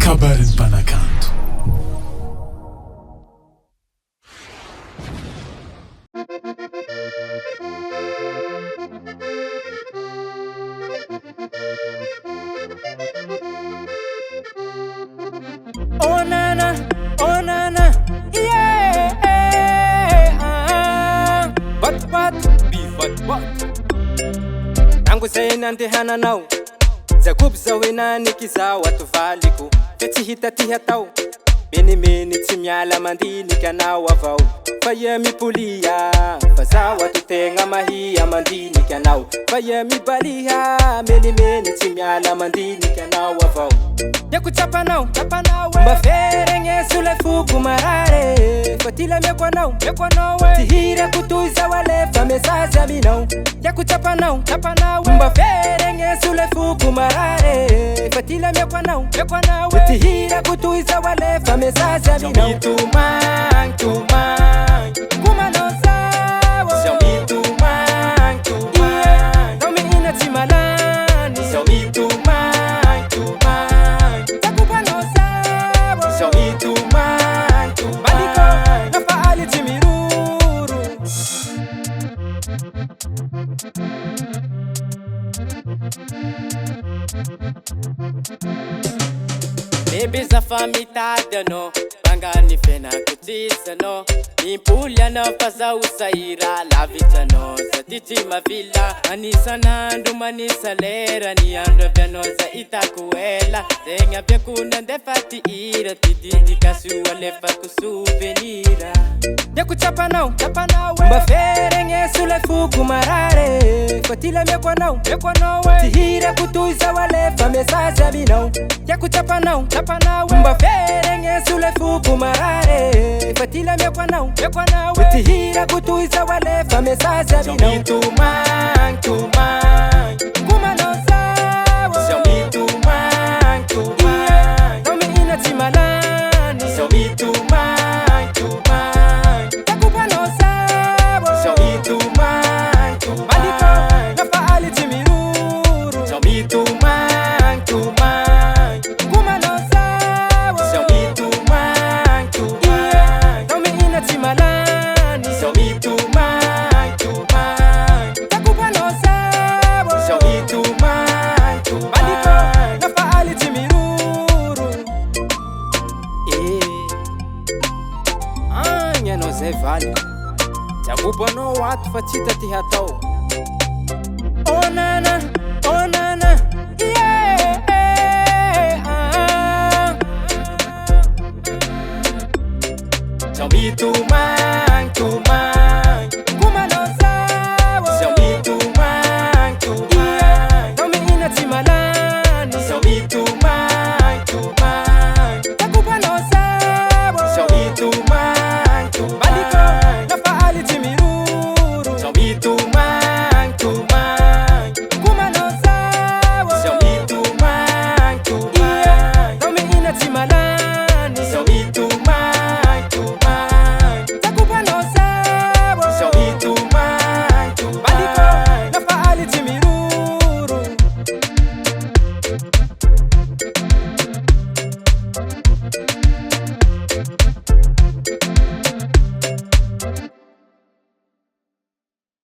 Kabarin Panakanto. Oh nana, yeah. What? Beef what? Tangu say nandehana nao Zakubu zawe nani kiza watu valiko Tetihita tihatao Meni tsy miala mandini kanao avao Faya mipulia Faza watu tenga mahia mandini kanao Faya mibaliha Meni tsy miala mandini kanao avao Yaku chapa nao Mbafere ngesule fuku marare Fatila mekwa nao Tihira kutuiza wale Famesazi aminao Yaku chapa nao Mbafere ngesule fuku marare Fatila mekwa nao Tihira kutuiza wale Famesazi aminao Tumang Kuma no sawa Xiaomi tumang Tome ina timalani Xiaomi tumang Takupa no sawa Xiaomi tumang Maliko nafaali timiruru Baby za famitada no Bangani fena kutisa no Impulya na faza usaira Lavita no za titi mavila Manisa nandu manisa lera Ni andro vyano za itakuela Zenga vya kuna ndefati ira Tididi kasuwa lefa kusuvenira Yaku chapa nao Mbafere ngesule fuku marare Fatila mekwa nao Tihira kutuiza wale Famesazi aminao Yaku chapa nao Mbafere ngesule fuku marare Fatila mekwa nao Tihira kutuiza wale Famesazi aminao Tumang Kuma no sawa Xiaomi tumang Tome ina timalani Xiaomi tumang Takupa no sawa Xiaomi tumang Maliko nafaali timiruru Xiaomi tumang Kuma no sawa Xiaomi tumang Tome ina timalani Xiaomi tumang Takupa no sawa Xiaomi tumang Maliko nafaali timiruru Nyano zay vale Jabuba no watu fatita tihatao Oh nana